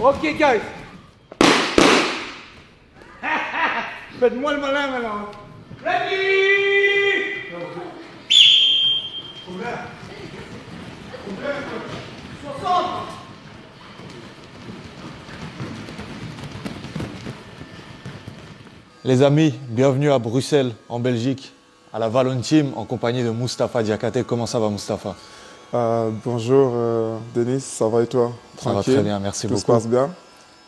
Ok, guys. Faites-moi le malin maintenant. Ready. Ouvert. 60. Les amis, bienvenue à Bruxelles, en Belgique, à la Vallon Team, en compagnie de Moustapha Diakhaté. Comment ça va, Moustapha? Bonjour Denis, ça va et toi? Ça va très bien, merci beaucoup. Tout se passe bien?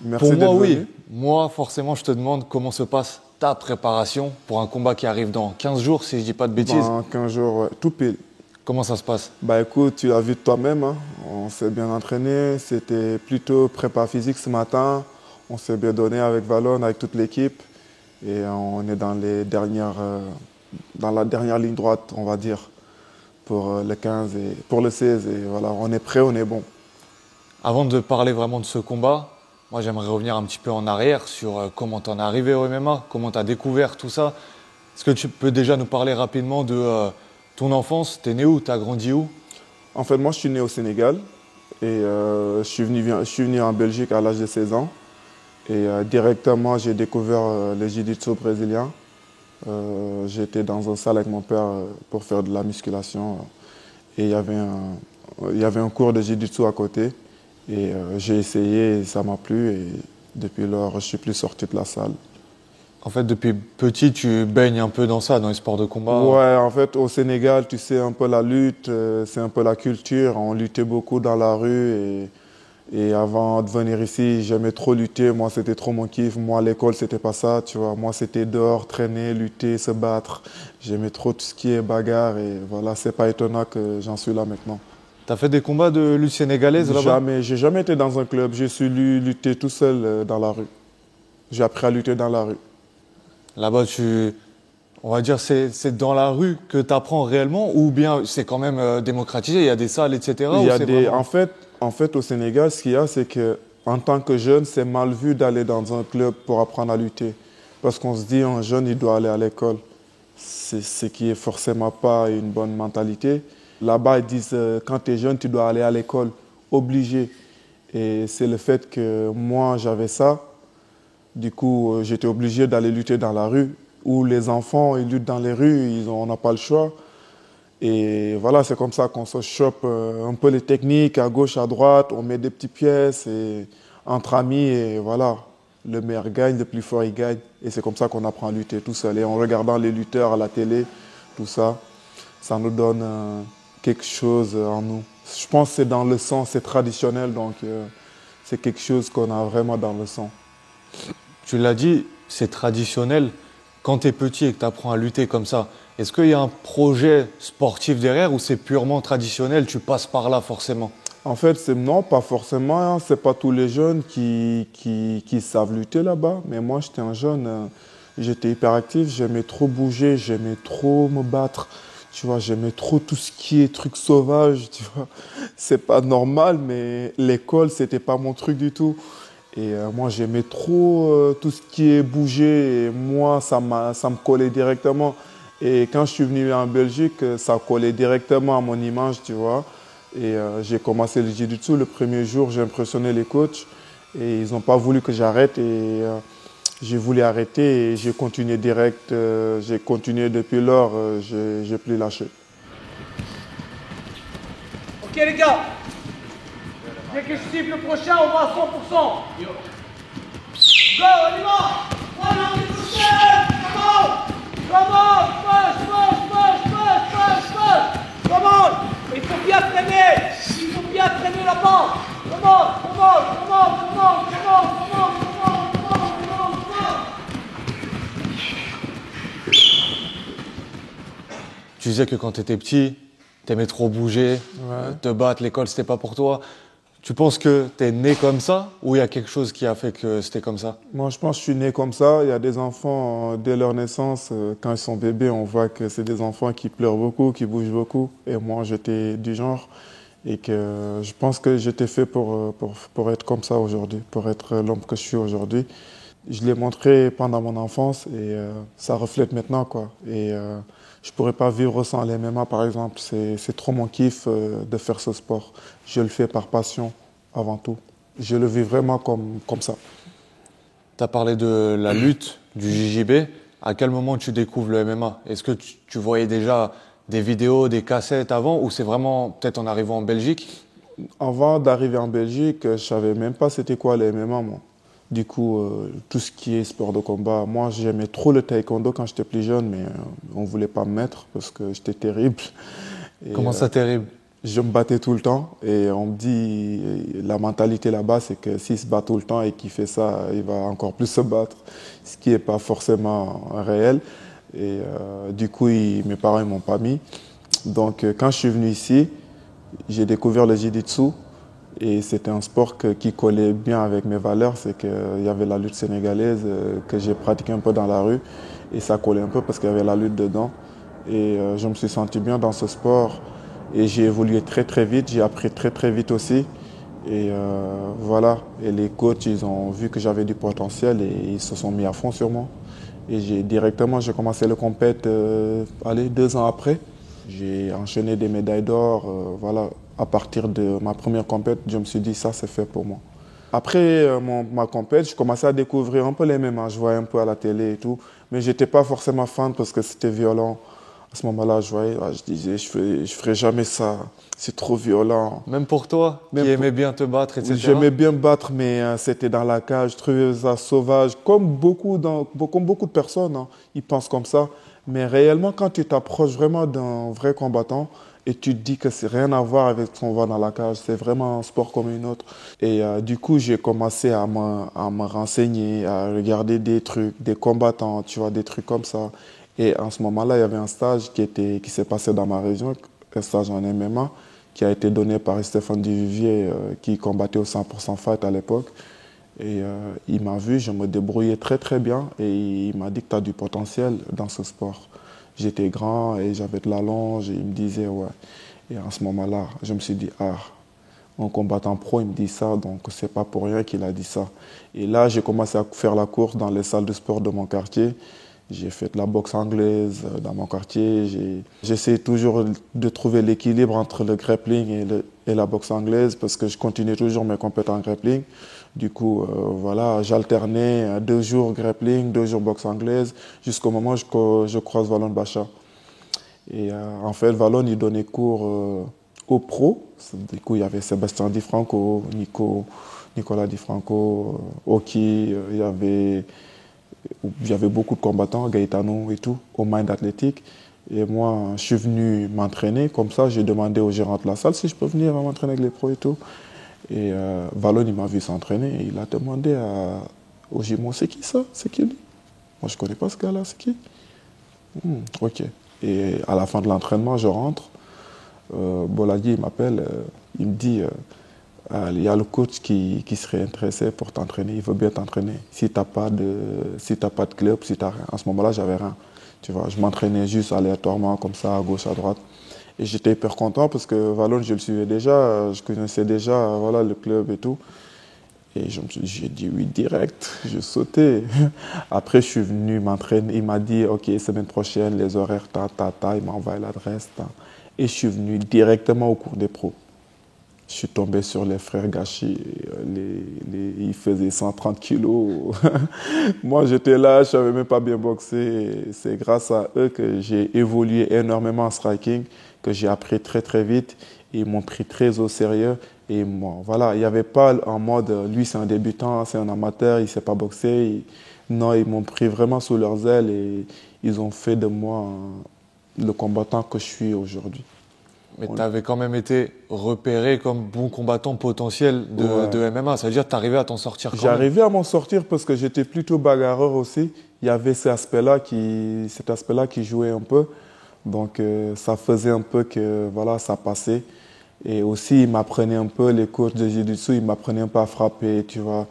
Merci Pour moi, d'être oui. venu. Moi, forcément, je te demande comment se passe ta préparation pour un combat qui arrive dans 15 jours, si je ne dis pas de bêtises. Dans 15 jours, ouais, tout pile. Comment ça se passe? Bah écoute, tu l'as vu de toi-même, hein. On s'est bien entraîné, c'était plutôt prépa physique ce matin. On s'est bien donné avec Valon, avec toute l'équipe. Et on est dans dans la dernière ligne droite, on va dire, pour le 15 et pour le 16. Et voilà, on est prêt, on est bon. Avant de parler vraiment de ce combat, moi j'aimerais revenir un petit peu en arrière sur comment tu en es arrivé au MMA, comment tu as découvert tout ça. Est-ce que tu peux déjà nous parler rapidement de ton enfance? T'es né où? T'as grandi où? En fait, moi, je suis né au Sénégal et je suis venu en Belgique à l'âge de 16 ans. Et directement, j'ai découvert le jiu-jitsu brésilien. J'étais dans une salle avec mon père pour faire de la musculation. Et il y avait un cours de jiu-jitsu à côté. Et j'ai essayé et ça m'a plu. Et depuis lors, je ne suis plus sorti de la salle. En fait, depuis petit, tu baignes un peu dans ça, dans les sports de combat. Ouais, en fait, au Sénégal, tu sais, un peu la lutte, c'est un peu la culture. On luttait beaucoup dans la rue. Et avant de venir ici, j'aimais trop lutter. Moi, c'était trop mon kiff. Moi, à l'école, c'était pas ça, tu vois. Moi, c'était dehors, traîner, lutter, se battre. J'aimais trop tout ce qui est bagarre. Et voilà, c'est pas étonnant que j'en suis là maintenant. T'as fait des combats de lutte sénégalaise là-bas? Jamais, j'ai jamais été dans un club. J'ai su lutter tout seul dans la rue. J'ai appris à lutter dans la rue. Là-bas, on va dire, c'est dans la rue que tu apprends réellement ou bien c'est quand même démocratisé, il y a des salles, etc. En fait, au Sénégal, ce qu'il y a, c'est que en tant que jeune, c'est mal vu d'aller dans un club pour apprendre à lutter. Parce qu'on se dit, un jeune, il doit aller à l'école. C'est ce qui est forcément pas une bonne mentalité. Là-bas, ils disent, quand tu es jeune, tu dois aller à l'école, obligé. Et c'est le fait que moi, j'avais ça. Du coup, j'étais obligé d'aller lutter dans la rue, où les enfants, ils luttent dans les rues, on n'a pas le choix. Et voilà, c'est comme ça qu'on se chope un peu les techniques à gauche, à droite, on met des petites pièces et, entre amis et voilà, le meilleur gagne, le plus fort il gagne. Et c'est comme ça qu'on apprend à lutter tout seul. Et en regardant les lutteurs à la télé, tout ça, ça nous donne quelque chose en nous. Je pense que c'est dans le sang, c'est traditionnel, donc c'est quelque chose qu'on a vraiment dans le sang. Tu l'as dit, c'est traditionnel. Quand tu es petit et que tu apprends à lutter comme ça, est-ce qu'il y a un projet sportif derrière ou c'est purement traditionnel, tu passes par là forcément? En fait, non, pas forcément. Hein. Ce n'est pas tous les jeunes qui savent lutter là-bas. Mais moi, j'étais un jeune, j'étais hyperactif, j'aimais trop bouger, j'aimais trop me battre. Tu vois, j'aimais trop tout ce qui est truc sauvage, tu vois. C'est pas normal, mais l'école, c'était pas mon truc du tout. Et moi, j'aimais trop tout ce qui est bouger. Et moi, ça me collait directement. Et quand je suis venu en Belgique, ça collait directement à mon image, tu vois. Et j'ai commencé le jiu-jitsu. Le premier jour, j'ai impressionné les coachs. Et ils n'ont pas voulu que j'arrête. Et j'ai voulu arrêter et j'ai continué direct. J'ai continué depuis lors. J'ai plus lâché. Ok les gars. Dès que je cible le prochain, on va à 100%. Go, on y va. Voilà, on est poussé. Come on. Come on. Push. Come on. Il faut bien traîner. Il faut bien traîner là-bas. Come on. Tu disais que quand tu étais petit, tu aimais trop bouger, te battre, l'école, c'était pas pour toi. Tu penses que tu es né comme ça ou il y a quelque chose qui a fait que c'était comme ça? Moi, je pense que je suis né comme ça. Il y a des enfants, dès leur naissance, quand ils sont bébés, on voit que c'est des enfants qui pleurent beaucoup, qui bougent beaucoup. Et moi, j'étais du genre. Et que je pense que j'étais fait pour être comme ça aujourd'hui, pour être l'homme que je suis aujourd'hui. Je l'ai montré pendant mon enfance et ça reflète maintenant, quoi. Et je ne pourrais pas vivre sans les MMA, par exemple. C'est trop mon kiff de faire ce sport. Je le fais par passion, avant tout. Je le vis vraiment comme ça. Tu as parlé de la lutte, du JJB. À quel moment tu découvres le MMA? Est-ce que tu voyais déjà des vidéos, des cassettes avant ou c'est vraiment peut-être en arrivant en Belgique? Avant d'arriver en Belgique, je ne savais même pas c'était quoi le MMA, moi. Du coup, tout ce qui est sport de combat, moi j'aimais trop le taekwondo quand j'étais plus jeune, mais on ne voulait pas me mettre parce que j'étais terrible. Et, Comment ça terrible? je me battais tout le temps et on me dit, la mentalité là-bas, c'est que s'il se bat tout le temps et qu'il fait ça, il va encore plus se battre, ce qui n'est pas forcément réel. Et du coup, mes parents ne m'ont pas mis. Donc, quand je suis venu ici, j'ai découvert le jiu-jitsu et c'était un sport qui collait bien avec mes valeurs. C'est qu'il y avait la lutte sénégalaise que j'ai pratiquée un peu dans la rue et ça collait un peu parce qu'il y avait la lutte dedans. Et je me suis senti bien dans ce sport et j'ai évolué très très vite, j'ai appris très très vite aussi. Et voilà, et les coachs, ils ont vu que j'avais du potentiel et ils se sont mis à fond sur moi. Et j'ai commencé le compète, 2 ans après. J'ai enchaîné des médailles d'or. Voilà, à partir de ma première compète, je me suis dit ça c'est fait pour moi. Après ma compète, je commençais à découvrir un peu les MMA. Je voyais un peu à la télé et tout, mais j'étais pas forcément fan parce que c'était violent. À ce moment-là, je voyais, je disais, je ferai jamais ça. C'est trop violent. Même pour toi, Même qui pour- aimais bien te battre, etc. J'aimais bien me battre, mais c'était dans la cage. Je trouvais ça sauvage, comme beaucoup de personnes, hein, ils pensent comme ça. Mais réellement, quand tu t'approches vraiment d'un vrai combattant et tu te dis que c'est rien à voir avec ce qu'on voit dans la cage, c'est vraiment un sport comme une autre. Et du coup, j'ai commencé à me renseigner, à regarder des trucs, des combattants, tu vois, des trucs comme ça. Et en ce moment-là, il y avait un stage qui s'est passé dans ma région, un stage en MMA qui a été donné par Stéphane Duvivier, qui combattait au 100% Fight à l'époque. Et il m'a vu, je me débrouillais très très bien et il m'a dit que tu as du potentiel dans ce sport. J'étais grand et j'avais de la longe et il me disait ouais. Et en ce moment-là, je me suis dit ah, un combattant pro, il me dit ça, donc c'est pas pour rien qu'il a dit ça. Et là, j'ai commencé à faire la course dans les salles de sport de mon quartier. J'ai fait de la boxe anglaise dans mon quartier. J'essaie toujours de trouver l'équilibre entre le grappling et la boxe anglaise parce que je continue toujours mes compétences en grappling. Du coup, voilà, j'alternais 2 jours grappling, 2 jours boxe anglaise jusqu'au moment où je croise Valon Bacha. Et en fait, Valon, il donnait cours aux pros. Du coup, il y avait Sébastien Di Franco, Nicolas Di Franco, Oki, il y avait beaucoup de combattants, Gaetano et tout, au Mind Athletic. Et moi, je suis venu m'entraîner. Comme ça, j'ai demandé au gérant de la salle si je peux venir m'entraîner avec les pros et tout. Et Valon, il m'a vu s'entraîner et il a demandé au Gimo, c'est qui ça? C'est qui lui? Moi, je ne connais pas ce gars-là, c'est qui? Ok. Et à la fin de l'entraînement, je rentre. Boladi, il m'appelle, il me dit, il y a le coach qui serait intéressé pour t'entraîner, il veut bien t'entraîner. Si tu n'as pas de club, si t'as rien. À ce moment-là, j'avais rien. Tu vois, je m'entraînais juste aléatoirement, comme ça, à gauche, à droite. Et j'étais hyper content parce que Valon, je le suivais déjà, je connaissais déjà voilà, le club et tout. Et j'ai dit oui direct, je sautais. Après, je suis venu m'entraîner. Il m'a dit, OK, semaine prochaine, les horaires, il m'a envoyé l'adresse. Et je suis venu directement au cours des pros. Je suis tombé sur les frères Gachi. Ils faisaient 130 kilos. Moi, j'étais là, je ne savais même pas bien boxer. C'est grâce à eux que j'ai évolué énormément en striking, que j'ai appris très très vite. Ils m'ont pris très au sérieux. Et moi, voilà, il n'y avait pas en mode, lui c'est un débutant, c'est un amateur, il ne sait pas boxer. Non, ils m'ont pris vraiment sous leurs ailes et ils ont fait de moi le combattant que je suis aujourd'hui. Mais tu avais quand même été repéré comme bon combattant potentiel Ouais. de MMA. Ça veut dire que tu arrivais à t'en sortir quand même. J'arrivais à m'en sortir parce que j'étais plutôt bagarreur aussi. Il y avait cet aspect-là qui jouait un peu. Donc ça faisait un peu que voilà, ça passait. Et aussi, ils m'apprenaient un peu, les coachs de jiu-jitsu, ils m'apprenaient un peu à frapper, tu vois.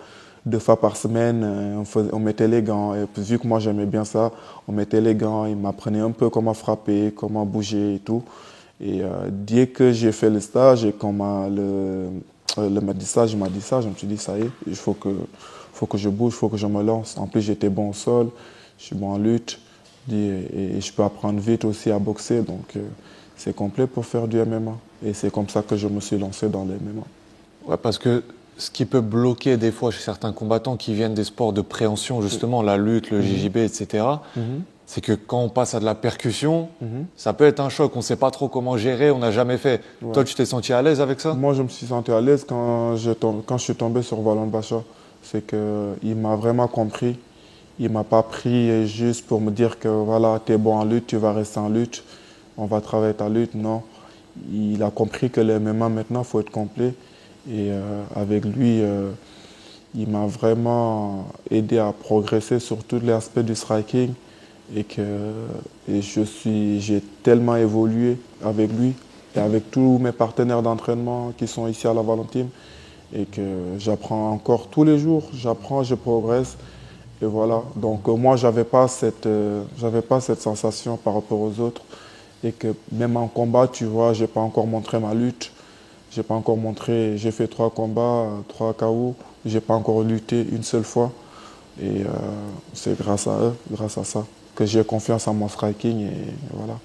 2 fois par semaine, on mettait les gants. Et puis, vu que moi j'aimais bien ça, on mettait les gants, ils m'apprenaient un peu comment frapper, comment bouger et tout. Et dès que j'ai fait le stage et quand le maître du stage m'a dit ça, je me suis dit, ça y est, faut que je bouge, il faut que je me lance. En plus, j'étais bon au sol, je suis bon en lutte et je peux apprendre vite aussi à boxer. Donc, c'est complet pour faire du MMA. Et c'est comme ça que je me suis lancé dans le MMA. Ouais, parce que ce qui peut bloquer des fois chez certains combattants qui viennent des sports de préhension, justement, la lutte, le JJB, etc., c'est que quand on passe à de la percussion, ça peut être un choc. On ne sait pas trop comment gérer, on n'a jamais fait. Ouais. Toi, tu t'es senti à l'aise avec ça? Moi, je me suis senti à l'aise quand je suis tombé sur Valon Bacha. C'est qu'il m'a vraiment compris. Il ne m'a pas pris juste pour me dire que voilà, tu es bon en lutte, tu vas rester en lutte, on va travailler ta lutte. Non, il a compris que le MMA maintenant, il faut être complet. Et avec lui, il m'a vraiment aidé à progresser sur tous les aspects du striking. J'ai tellement évolué avec lui et avec tous mes partenaires d'entraînement qui sont ici à la Valentine. Et que j'apprends encore tous les jours, j'apprends, je progresse. Et voilà, donc moi, j'avais pas cette sensation par rapport aux autres. Et que même en combat, tu vois, j'ai pas encore montré ma lutte. J'ai pas encore montré, j'ai fait 3 combats, 3 KO. J'ai pas encore lutté une seule fois. Et c'est grâce à eux, grâce à ça, que j'ai confiance en mon striking et voilà.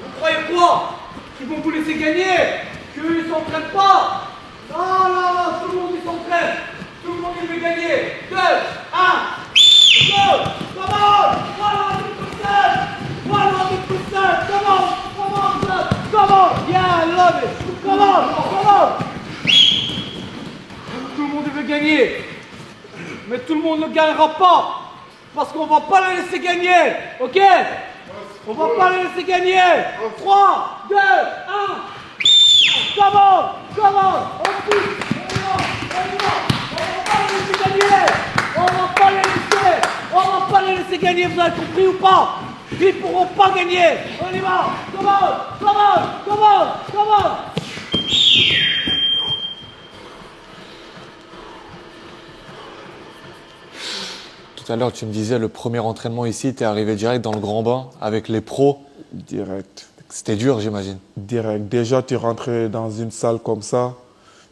Vous croyez quoi? Qu'ils vont vous laisser gagner? Qu'eux ils s'entraînent pas? Non, non, non, tout le monde il s'entraîne. Tout le monde il veut gagner. 2, 1, go! Come on! 100%! 100%! Come on! Come on, son! Come on! Yeah, I love it! Come on! Come on! Tout le monde il veut gagner. Mais tout le monde ne gagnera pas. Parce qu'on va pas les laisser gagner. Ok? On va pas les laisser gagner. 3, 2, 1. Come on! Come on! On pousse! On y va! On va pas les laisser gagner! On va pas les laisser! On va pas les laisser gagner, vous avez compris ou pas? Ils pourront pas gagner! On y va! Come on! Come on! Come on! Come on! Tout à l'heure, tu me disais, le premier entraînement ici, tu es arrivé direct dans le grand bain avec les pros. Direct. C'était dur, j'imagine. Direct. Déjà, tu rentrais dans une salle comme ça,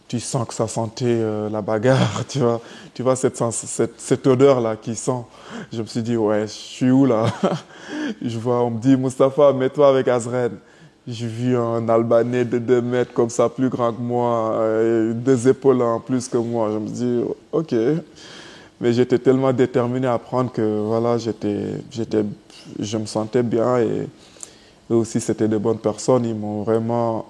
tu sens que ça sentait la bagarre, tu vois. Tu vois cette odeur-là qui sent. Je me suis dit, ouais, je suis où là? Je vois, on me dit, Mustapha, mets-toi avec Azren. J'ai vu un Albanais de 2 mètres comme ça, plus grand que moi, 2 épaules en plus que moi. Je me dis, ok. Mais j'étais tellement déterminé à apprendre que voilà, je me sentais bien et eux aussi, c'était de bonnes personnes. Ils m'ont vraiment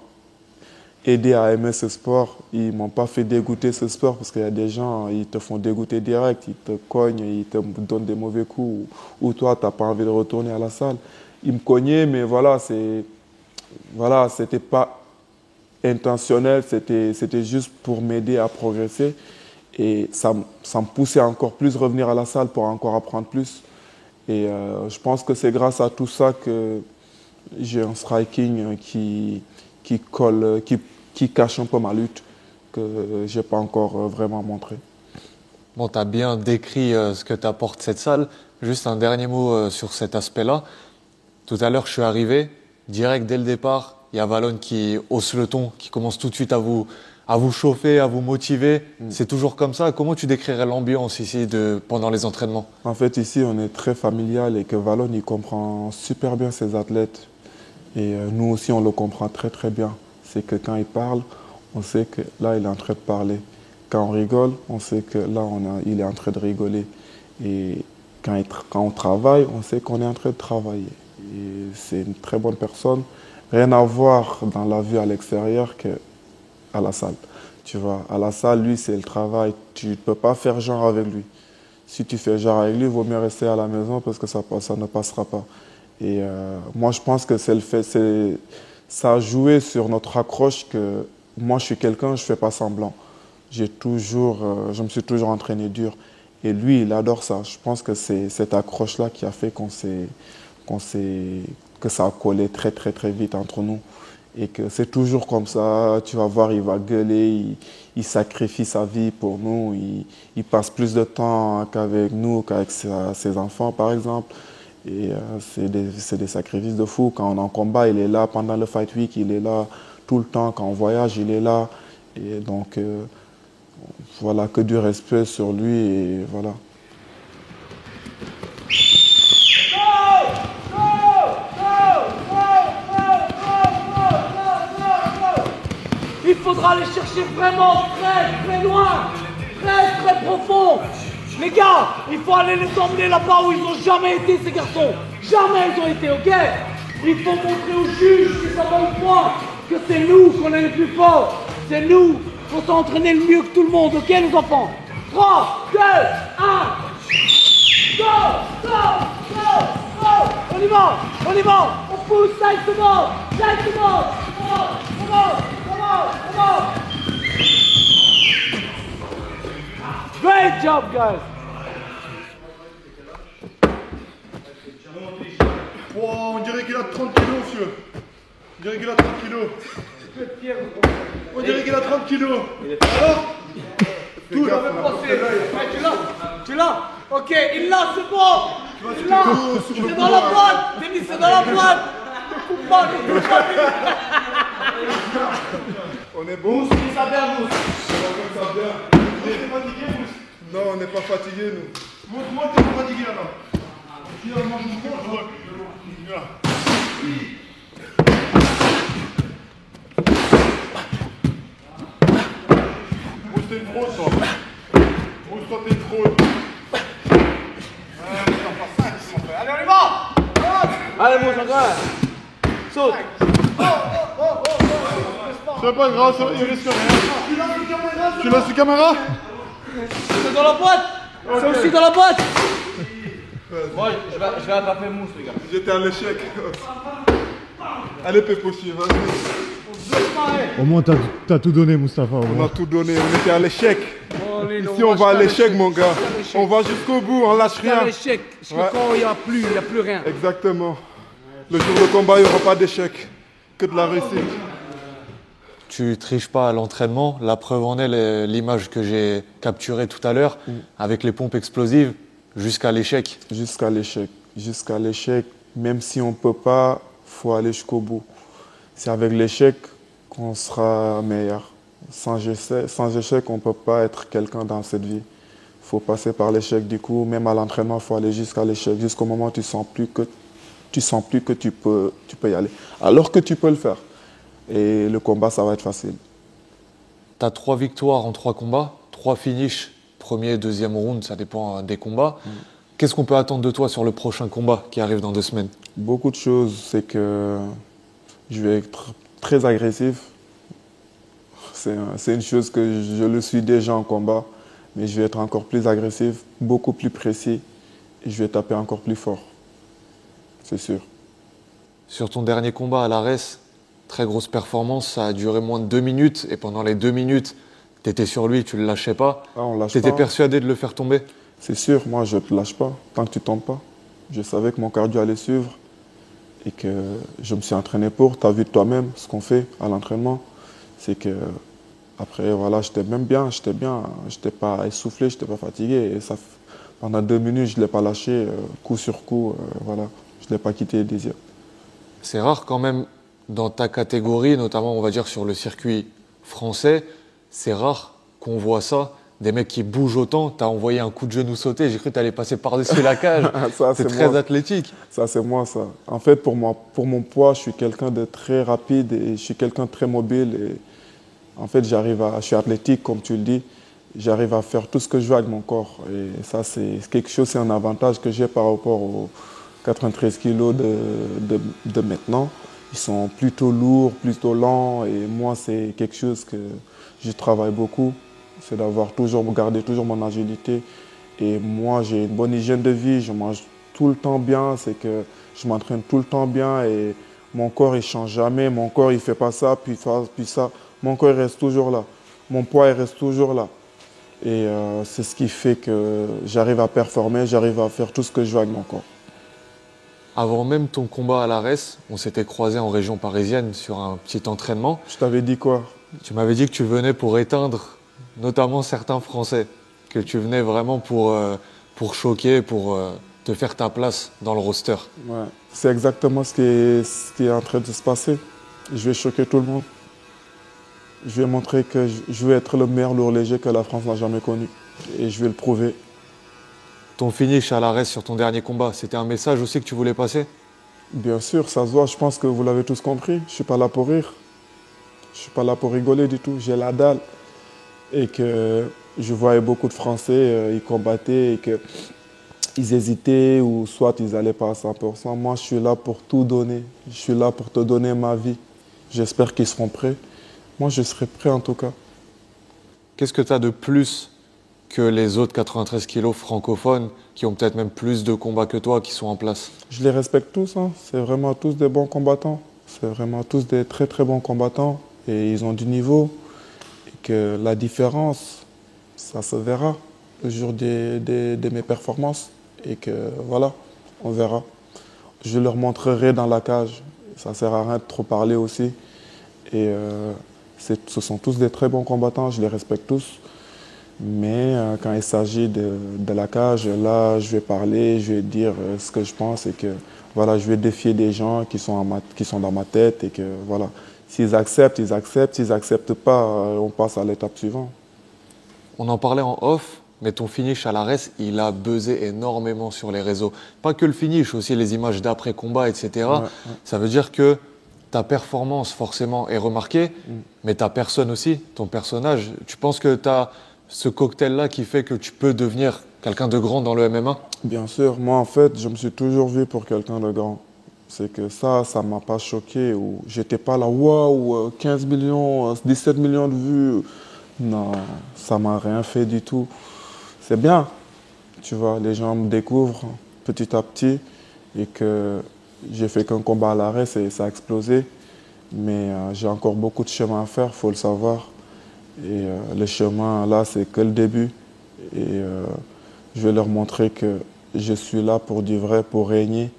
aidé à aimer ce sport. Ils ne m'ont pas fait dégoûter ce sport parce qu'il y a des gens, ils te font dégoûter direct, ils te cognent, ils te donnent des mauvais coups ou toi, tu n'as pas envie de retourner à la salle. Ils me cognaient, mais voilà, c'était pas intentionnel, c'était juste pour m'aider à progresser. Et ça me poussait encore plus revenir à la salle pour encore apprendre plus. Et je pense que c'est grâce à tout ça que j'ai un striking qui colle, qui cache un peu ma lutte, que je n'ai pas encore vraiment montré. Bon, tu as bien décrit ce que t'apporte cette salle. Juste un dernier mot sur cet aspect-là. Tout à l'heure, je suis arrivé, direct dès le départ, il y a Valon qui hausse le ton, qui commence tout de suite à vous chauffer, à vous motiver. C'est toujours comme ça. Comment tu décrirais l'ambiance ici pendant les entraînements? En fait, ici, on est très familial et que Valon, il comprend super bien ses athlètes. Et nous aussi, on le comprend très, très bien. C'est que quand il parle, on sait que là, il est en train de parler. Quand on rigole, on sait que là, il est en train de rigoler. Et quand on travaille, on sait qu'on est en train de travailler. Et c'est une très bonne personne. Rien à voir dans la vue à l'extérieur qu'à la salle. Tu vois, à la salle, lui, c'est le travail. Tu ne peux pas faire genre avec lui. Si tu fais genre avec lui, il vaut mieux rester à la maison parce que ça ne passera pas. Et moi, je pense que ça a joué sur notre accroche que moi, je suis quelqu'un, je ne fais pas semblant. Je me suis toujours entraîné dur. Et lui, il adore ça. Je pense que c'est cette accroche-là qui a fait que ça a collé très, très, très vite entre nous. Et que c'est toujours comme ça. Tu vas voir, il va gueuler, il sacrifie sa vie pour nous. Il passe plus de temps qu'avec nous, qu'avec ses enfants, par exemple. Et c'est des sacrifices de fou. Quand on est en combat, il est là. Pendant le Fight Week, il est là tout le temps. Quand on voyage, il est là. Et donc, voilà, que du respect sur lui. Et voilà. Il faudra faudra aller chercher vraiment très loin, très profond. Les gars, il faut aller les emmener là-bas où ils n'ont jamais été, ces garçons. Jamais ils ont été, ok? Il faut montrer aux juges qui ça va au point que c'est nous qu'on est les plus forts. C'est nous qu'on s'est entraîné le mieux que tout le monde, ok les enfants? 3, 2, 1. Go! On y va! On pousse 5 secondes! Come on! Great job, guys! Oh, on dirait qu'il a 30 kilos, monsieur. On dirait qu'il a 30 kilos. On dirait qu'il a 30 kilos. Alors Tout le même procès. Tu l'as? Ok, il l'a, c'est bon. Il l'a. C'est dans la boîte. Denis, c'est dans la boîte. Ne coupe pas. On est bon. Mousse, ça bien, Mousse. On est fatigué, Mousse? Non, on n'est pas fatigué, nous. Montre-moi que t'es pas fatigué, là. Finalement, je vous montre. Voilà. Mousse, t'es une fraude, toi. Mousse, toi, t'es une fraude. Allez, on y va. Allez, Mousse, encore. Saute. C'est pas grave, il risque rien. Tu laisses la caméra? C'est dans la boîte. C'est aussi dans la boîte. Moi, je vais attraper Mousse, les gars. J'étais à l'échec. Allez, Pépochi, vas-y. Au moins, t'as tout donné, Mustapha. On a tout donné, on était à l'échec. Ici, on va à l'échec, mon gars. On va jusqu'au bout, on lâche rien. C'est à l'échec. Parce que quand il n'y a plus rien. Exactement. Le jour de combat, il n'y aura pas d'échec. Que de la réussite. Tu triches pas à l'entraînement. La preuve en est l'image que j'ai capturée tout à l'heure avec les pompes explosives jusqu'à l'échec. Jusqu'à l'échec, même si on ne peut pas, il faut aller jusqu'au bout. C'est avec l'échec qu'on sera meilleur. Sans échec, on ne peut pas être quelqu'un dans cette vie. Il faut passer par l'échec. Du coup, même à l'entraînement, il faut aller jusqu'à l'échec, jusqu'au moment où tu sens plus que tu peux y aller. Alors que tu peux le faire. Et le combat, ça va être facile. Tu as 3 victoires en 3 combats, 3 finishes, premier, deuxième round, ça dépend des combats. Qu'est-ce qu'on peut attendre de toi sur le prochain combat qui arrive dans 2 semaines? Beaucoup de choses, c'est que je vais être très agressif. C'est une chose que je le suis déjà en combat, mais je vais être encore plus agressif, beaucoup plus précis, et je vais taper encore plus fort. C'est sûr. Sur ton dernier combat à l'ARES, très grosse performance, ça a duré moins de 2 minutes, et pendant les 2 minutes, tu étais sur lui, tu ne le lâchais pas. Ah, on lâche tu étais pas. persuadé de le faire tomber? C'est sûr, moi je ne te lâche pas tant que tu ne tombes pas. Je savais que mon cardio allait suivre et que je me suis entraîné pour. Tu as vu toi-même ce qu'on fait à l'entraînement. C'est que après, voilà, j'étais bien, je n'étais pas essoufflé, je n'étais pas fatigué. Et ça, pendant 2 minutes, je ne l'ai pas lâché, coup sur coup, voilà. Je ne l'ai pas quitté, Désir. C'est rare quand même, dans ta catégorie, notamment on va dire sur le circuit français, c'est rare qu'on voit ça. Des mecs qui bougent autant, t'as envoyé un coup de genou sauté, j'ai cru que t'allais passer par-dessus la cage. C'est très moi. athlétique. Ça, c'est moi, ça. En fait, pour mon poids, je suis quelqu'un de très rapide et je suis quelqu'un de très mobile. Et en fait, je suis athlétique, comme tu le dis. J'arrive à faire tout ce que je veux avec mon corps. Et ça, c'est quelque chose, c'est un avantage que j'ai par rapport aux 93 kilos de maintenant. Ils sont plutôt lourds, plutôt lents. Et moi, c'est quelque chose que je travaille beaucoup. C'est garder toujours mon agilité. Et moi, j'ai une bonne hygiène de vie, je mange tout le temps bien, c'est que je m'entraîne tout le temps bien et mon corps, il ne change jamais. Mon corps, il ne fait pas ça, puis ça. Mon corps, il reste toujours là. Mon poids, il reste toujours là. Et c'est ce qui fait que j'arrive à performer, j'arrive à faire tout ce que je veux avec mon corps. Avant même ton combat à l'ARES, on s'était croisés en région parisienne sur un petit entraînement. Je t'avais dit quoi? Tu m'avais dit que tu venais pour éteindre notamment certains Français, que tu venais vraiment pour choquer, pour te faire ta place dans le roster. Ouais. C'est exactement ce qui est en train de se passer. Je vais choquer tout le monde. Je vais montrer que je vais être le meilleur lourd léger que la France n'a jamais connu. Et je vais le prouver. Ton finish à l'ARES sur ton dernier combat, c'était un message aussi que tu voulais passer? Bien sûr, ça se voit. Je pense que vous l'avez tous compris. Je ne suis pas là pour rire. Je ne suis pas là pour rigoler du tout. J'ai la dalle. Et que je voyais beaucoup de Français, ils combattaient et qu'ils hésitaient ou soit ils n'allaient pas à 100%. Moi, je suis là pour tout donner. Je suis là pour te donner ma vie. J'espère qu'ils seront prêts. Moi, je serai prêt en tout cas. Qu'est-ce que tu as de plus que les autres 93 kilos francophones qui ont peut-être même plus de combats que toi qui sont en place? Je les respecte tous. Hein. C'est vraiment tous des bons combattants. C'est vraiment tous des très très bons combattants. Et ils ont du niveau. Et que la différence, ça se verra le jour de mes performances. Et que voilà, on verra. Je leur montrerai dans la cage. Ça ne sert à rien de trop parler aussi. Et ce sont tous des très bons combattants, je les respecte tous. Mais quand il s'agit de la cage, là, je vais parler, je vais dire ce que je pense et que voilà, je vais défier des gens qui sont dans ma tête et que voilà, s'ils acceptent, ils acceptent. S'ils n'acceptent pas, on passe à l'étape suivante. On en parlait en off, mais ton finish à l'ARES, il a buzzé énormément sur les réseaux. Pas que le finish, aussi les images d'après-combat, etc. Ouais. Ça veut dire que ta performance, forcément, est remarquée, mais ta personne aussi, ton personnage. Tu penses que tu as ce cocktail-là qui fait que tu peux devenir quelqu'un de grand dans le MMA? Bien sûr, moi en fait, je me suis toujours vu pour quelqu'un de grand. C'est que ça ne m'a pas choqué. Ou j'étais pas là, waouh, 15 millions, 17 millions de vues. Non, ça m'a rien fait du tout. C'est bien, tu vois, les gens me découvrent petit à petit et que j'ai fait qu'un combat à l'arrêt, ça a explosé. Mais j'ai encore beaucoup de chemin à faire, il faut le savoir. Et le chemin, là, c'est que le début. Et je vais leur montrer que je suis là pour du vrai, pour régner,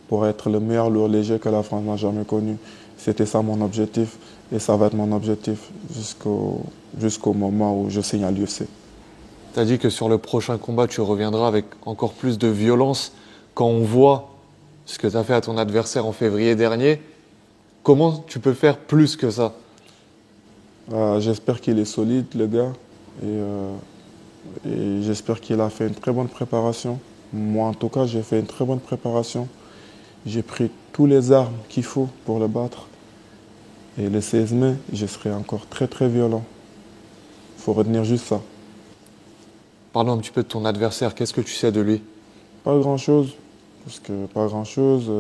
pour être le meilleur lourd léger que la France n'a jamais connu. C'était ça mon objectif et ça va être mon objectif jusqu'au moment où je signe à l'UFC. Tu as dit que sur le prochain combat, tu reviendras avec encore plus de violence. Quand on voit ce que tu as fait à ton adversaire en février dernier, comment tu peux faire plus que ça? J'espère qu'il est solide, le gars. Et j'espère qu'il a fait une très bonne préparation. Moi, en tout cas, j'ai fait une très bonne préparation. J'ai pris toutes les armes qu'il faut pour le battre. Et le 16 mai, je serai encore très très violent. Il faut retenir juste ça. Parlons un petit peu de ton adversaire. Qu'est-ce que tu sais de lui? Pas grand-chose. Parce que pas grand-chose.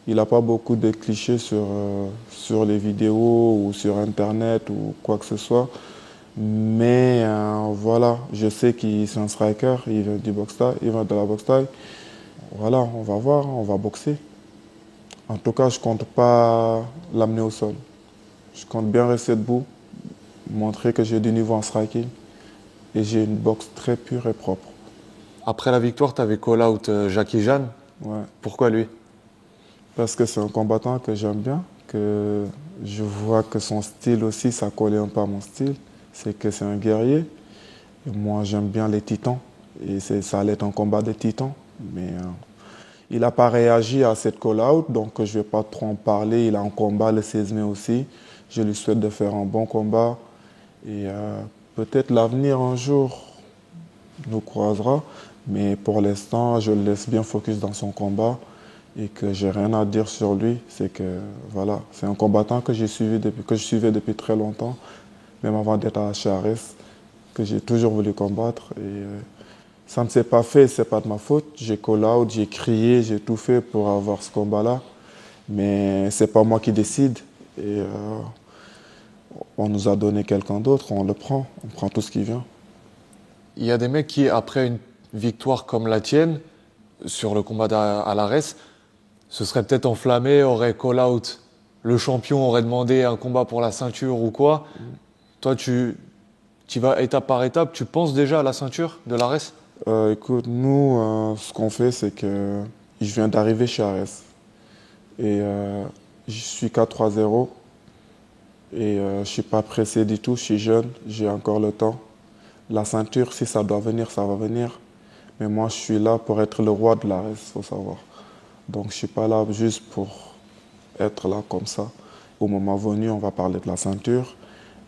Il n'a pas beaucoup de clichés sur les vidéos ou sur Internet ou quoi que ce soit. Mais voilà, je sais qu'il est un striker, il vient du boxe taille, il vient de la boxe taille. Voilà, on va voir, on va boxer. En tout cas, je ne compte pas l'amener au sol. Je compte bien rester debout, montrer que j'ai du niveau en striking et j'ai une boxe très pure et propre. Après la victoire, tu avais call out Jackie Jeanne. Ouais. Pourquoi lui? Parce que c'est un combattant que j'aime bien, que je vois que son style aussi, ça collait un peu à mon style. C'est que c'est un guerrier. Et moi, j'aime bien les titans. Et ça allait être un combat de titans. Mais il n'a pas réagi à cette call-out, donc je ne vais pas trop en parler. Il a un combat le 16 mai aussi. Je lui souhaite de faire un bon combat. Et peut-être l'avenir, un jour, nous croisera. Mais pour l'instant, je le laisse bien focus dans son combat. Et que j'ai rien à dire sur lui. C'est que, voilà, c'est un combattant que je suivais depuis très longtemps. Même avant d'être à HRS, que j'ai toujours voulu combattre. Et ça ne s'est pas fait, ce n'est pas de ma faute. J'ai call out, j'ai crié, j'ai tout fait pour avoir ce combat-là. Mais ce n'est pas moi qui décide. Et on nous a donné quelqu'un d'autre, on le prend. On prend tout ce qui vient. Il y a des mecs qui, après une victoire comme la tienne, sur le combat à l'ARES, se seraient peut-être enflammés, auraient call out. Le champion aurait demandé un combat pour la ceinture ou quoi. Toi, tu vas étape par étape. Tu penses déjà à la ceinture de l'ARES? Écoute, nous, ce qu'on fait, c'est que je viens d'arriver chez Ares. Et je suis 4-3-0. Et je ne suis pas pressé du tout. Je suis jeune, j'ai encore le temps. La ceinture, si ça doit venir, ça va venir. Mais moi, je suis là pour être le roi de l'ARES, il faut savoir. Donc, je ne suis pas là juste pour être là comme ça. Au moment venu, on va parler de la ceinture.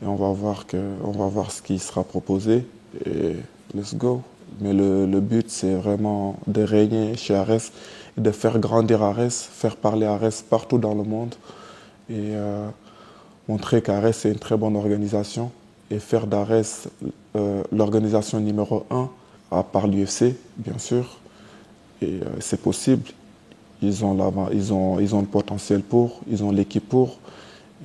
Et on va voir ce qui sera proposé et let's go. Mais le but, c'est vraiment de régner chez Ares et de faire grandir Ares, faire parler Ares partout dans le monde. Et montrer qu'Ares c'est une très bonne organisation et faire d'Ares l'organisation numéro 1, à part l'UFC, bien sûr. Et c'est possible. Ils ont le potentiel pour, ils ont l'équipe pour.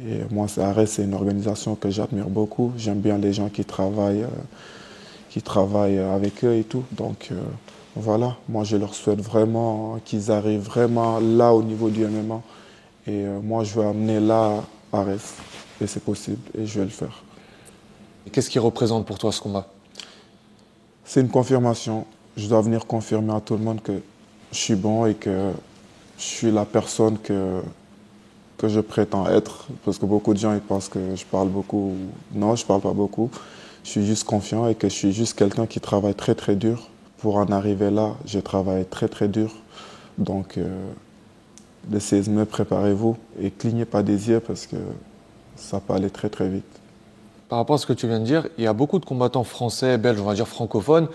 Et moi, Ares, c'est une organisation que j'admire beaucoup. J'aime bien les gens qui travaillent avec eux et tout. Donc voilà, moi je leur souhaite vraiment qu'ils arrivent vraiment là au niveau du MMA. Et moi, je veux amener là Ares. Et c'est possible, et je vais le faire. Et qu'est-ce qui représente pour toi ce combat? C'est une confirmation. Je dois venir confirmer à tout le monde que je suis bon et que je suis la personne que je prétends être. Parce que beaucoup de gens ils pensent que je parle beaucoup. Non, je ne parle pas beaucoup. Je suis juste confiant et que je suis juste quelqu'un qui travaille très très dur. Pour en arriver là, je travaille très très dur. Donc, le 16 mai, préparez-vous et clignez pas des yeux parce que ça peut aller très très vite. Par rapport à ce que tu viens de dire, il y a beaucoup de combattants français, belges, on va dire francophones,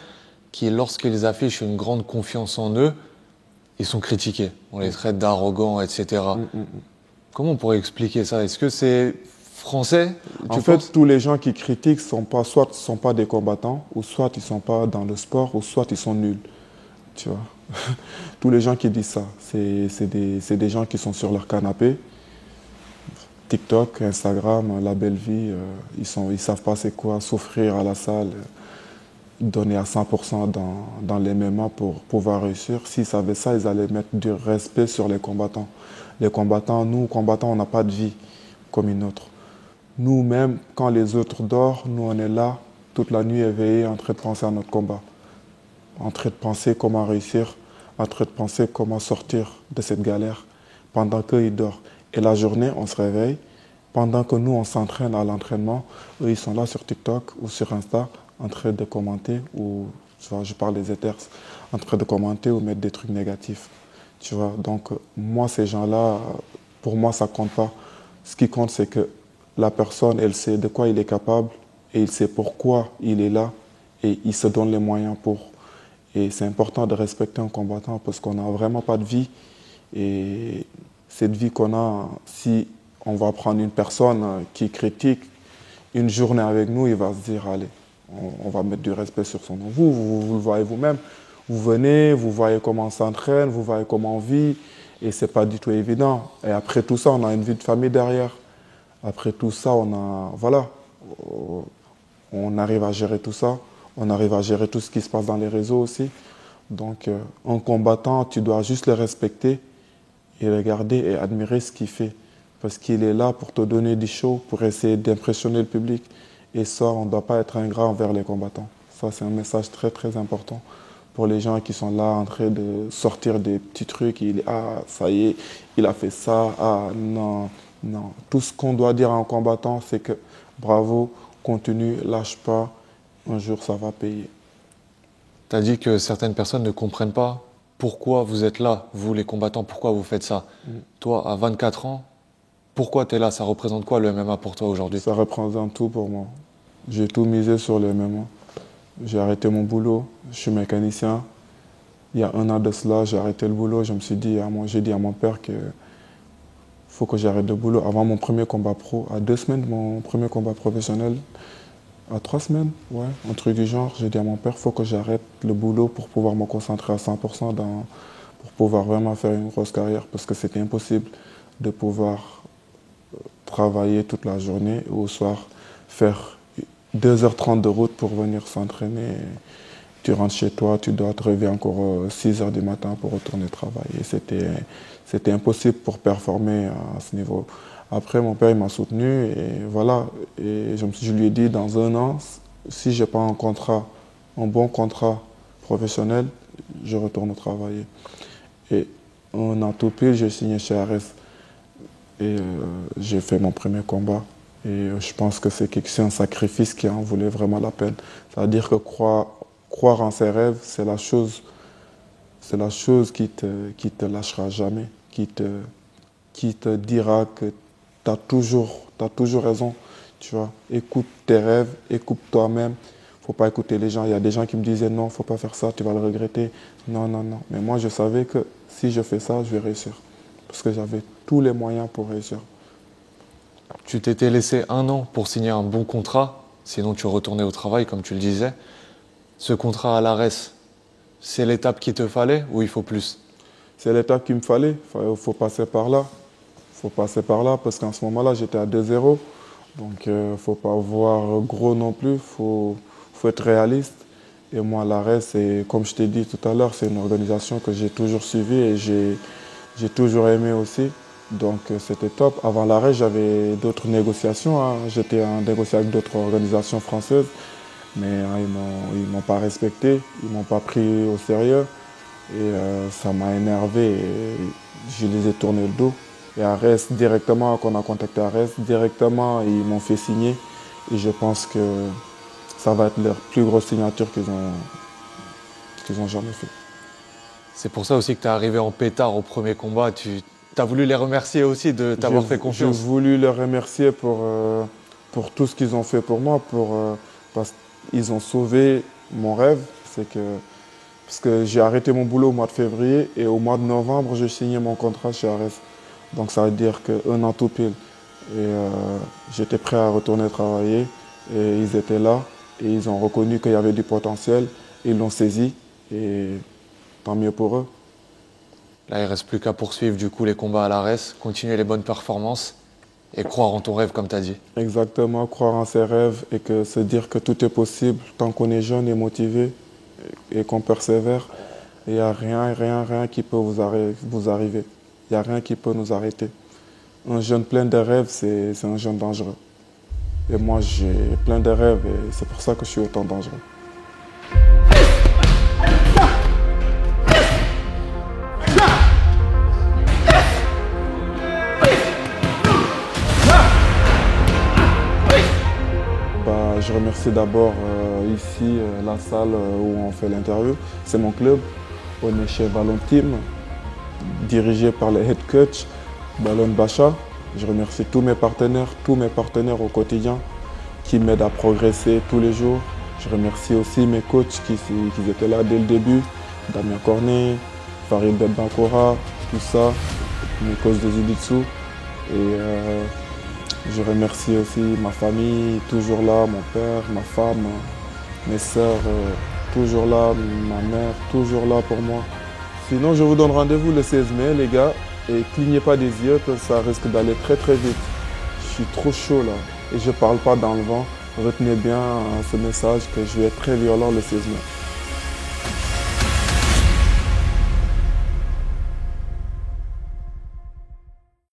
qui, lorsqu'ils affichent une grande confiance en eux, ils sont critiqués. On les traite d'arrogants, etc. Comment on pourrait expliquer ça? Est-ce que c'est français? En fait, tous les gens qui critiquent soit ne sont pas des combattants, ou soit ils ne sont pas dans le sport, ou soit ils sont nuls. Tu vois. Tous les gens qui disent ça, c'est des gens qui sont sur leur canapé. TikTok, Instagram, la belle vie, ils savent pas c'est quoi souffrir à la salle, donner à 100% dans les MMA pour pouvoir réussir. S'ils savaient ça, ils allaient mettre du respect sur les combattants. Les combattants, nous, combattants, on n'a pas de vie comme une autre. Nous-mêmes, quand les autres dorment, nous, on est là toute la nuit éveillés en train de penser à notre combat, en train de penser comment réussir, en train de penser comment sortir de cette galère pendant qu'ils dorment. Et la journée, on se réveille. Pendant que nous, on s'entraîne à l'entraînement, eux, ils sont là sur TikTok ou sur Insta en train de commenter, ou je parle des haters, en train de commenter ou mettre des trucs négatifs. Tu vois, donc moi, ces gens-là, pour moi, ça ne compte pas. Ce qui compte, c'est que la personne, elle sait de quoi il est capable et il sait pourquoi il est là et il se donne les moyens pour. Et c'est important de respecter un combattant parce qu'on n'a vraiment pas de vie. Et cette vie qu'on a, si on va prendre une personne qui critique une journée avec nous, il va se dire, allez, on va mettre du respect sur son nom. Vous le voyez vous-même. Vous venez, vous voyez comment on s'entraîne, vous voyez comment on vit, et ce n'est pas du tout évident. Et après tout ça, on a une vie de famille derrière. Après tout ça, on arrive à gérer tout ça. On arrive à gérer tout ce qui se passe dans les réseaux aussi. Donc, en combattant, tu dois juste le respecter et regarder et admirer ce qu'il fait. Parce qu'il est là pour te donner du show, pour essayer d'impressionner le public. Et ça, on ne doit pas être ingrat envers les combattants. Ça, c'est un message très, très important pour les gens qui sont là en train de sortir des petits trucs. Ah, ça y est, il a fait ça. Ah, non, non. Tout ce qu'on doit dire à un combattant, c'est que bravo, continue, lâche pas. Un jour, ça va payer. Tu as dit que certaines personnes ne comprennent pas pourquoi vous êtes là, vous les combattants, pourquoi vous faites ça. Toi, à 24 ans, pourquoi tu es là? Ça représente quoi le MMA pour toi aujourd'hui? Ça représente tout pour moi. J'ai tout misé sur le MMA. J'ai arrêté mon boulot, je suis mécanicien. Il y a 1 an de cela, j'ai arrêté le boulot. J'ai dit à mon père qu'il faut que j'arrête le boulot avant mon premier combat pro. À 2 semaines de mon premier combat professionnel, à 3 semaines, ouais, un truc du genre, j'ai dit à mon père qu'il faut que j'arrête le boulot pour pouvoir me concentrer à 100% pour pouvoir vraiment faire une grosse carrière. Parce que c'était impossible de pouvoir travailler toute la journée et au soir faire 2h30 de route pour venir s'entraîner. Tu rentres chez toi, tu dois te réveiller encore 6h du matin pour retourner travailler. C'était impossible pour performer à ce niveau. Après, mon père il m'a soutenu et voilà. Et je lui ai dit, dans 1 an, si je n'ai pas un bon contrat professionnel, je retourne travailler. Et un an tout pile, j'ai signé chez Ares. Et j'ai fait mon premier combat. Et je pense que c'est un sacrifice qui en voulait vraiment la peine. C'est-à-dire que croire en ses rêves, c'est la chose qui te lâchera jamais, qui te dira que tu as toujours raison. Tu vois. Écoute tes rêves, écoute toi-même. Il ne faut pas écouter les gens. Il y a des gens qui me disaient non, il ne faut pas faire ça, tu vas le regretter. Non, non, non. Mais moi, je savais que si je fais ça, je vais réussir. Parce que j'avais tous les moyens pour réussir. Tu t'étais laissé 1 an pour signer un bon contrat, sinon tu retournais au travail, comme tu le disais. Ce contrat à l'ARES, c'est l'étape qu'il te fallait ou il faut plus? C'est l'étape qu'il me fallait. Il faut passer par là. Il faut passer par là parce qu'en ce moment-là, j'étais à 2-0. Donc, il ne faut pas voir gros non plus. Faut être réaliste. Et moi, l'ARES, comme je t'ai dit tout à l'heure, c'est une organisation que j'ai toujours suivie et j'ai toujours aimé aussi. Donc, c'était top. Avant l'ARES, j'avais d'autres négociations, hein. J'étais en négociation avec d'autres organisations françaises. Mais hein, ils m'ont pas respecté, ils m'ont pas pris au sérieux. Et ça m'a énervé et je les ai tourné le dos. Et Arès, directement, quand on a contacté Arès, directement, ils m'ont fait signer. Et je pense que ça va être leur plus grosse signature qu'ils ont jamais fait. C'est pour ça aussi que tu es arrivé en pétard au premier combat. Tu as voulu les remercier aussi de t'avoir fait confiance. J'ai voulu les remercier pour tout ce qu'ils ont fait pour moi, parce qu'ils ont sauvé mon rêve. Parce que j'ai arrêté mon boulot au mois de février et au mois de novembre, j'ai signé mon contrat chez Arès. Donc ça veut dire qu'un an tout pile. Et j'étais prêt à retourner travailler et ils étaient là et ils ont reconnu qu'il y avait du potentiel. Ils l'ont saisi et tant mieux pour eux. Là, il ne reste plus qu'à poursuivre du coup les combats à l'ARES, continuer les bonnes performances et croire en ton rêve comme tu as dit. Exactement, croire en ses rêves et se dire que tout est possible tant qu'on est jeune et motivé et qu'on persévère. Il n'y a rien qui peut vous arriver. Il n'y a rien qui peut nous arrêter. Un jeune plein de rêves, c'est un jeune dangereux. Et moi, j'ai plein de rêves et c'est pour ça que je suis autant dangereux. Je remercie d'abord ici la salle où on fait l'interview. C'est mon club. On est chez Ballon Team, dirigé par le head coach Ballon Bacha. Je remercie tous mes partenaires au quotidien qui m'aident à progresser tous les jours. Je remercie aussi mes coachs qui étaient là dès le début. Damien Cornet, Farid Benbankora, tout ça, mes coachs de Jiu-Jitsu. Et je remercie aussi ma famille, toujours là, mon père, ma femme, mes sœurs, toujours là, ma mère, toujours là pour moi. Sinon, je vous donne rendez-vous le 16 mai, les gars, et clignez pas des yeux, parce que ça risque d'aller très vite. Je suis trop chaud là, et je parle pas dans le vent. Retenez bien ce message que je vais être très violent le 16 mai.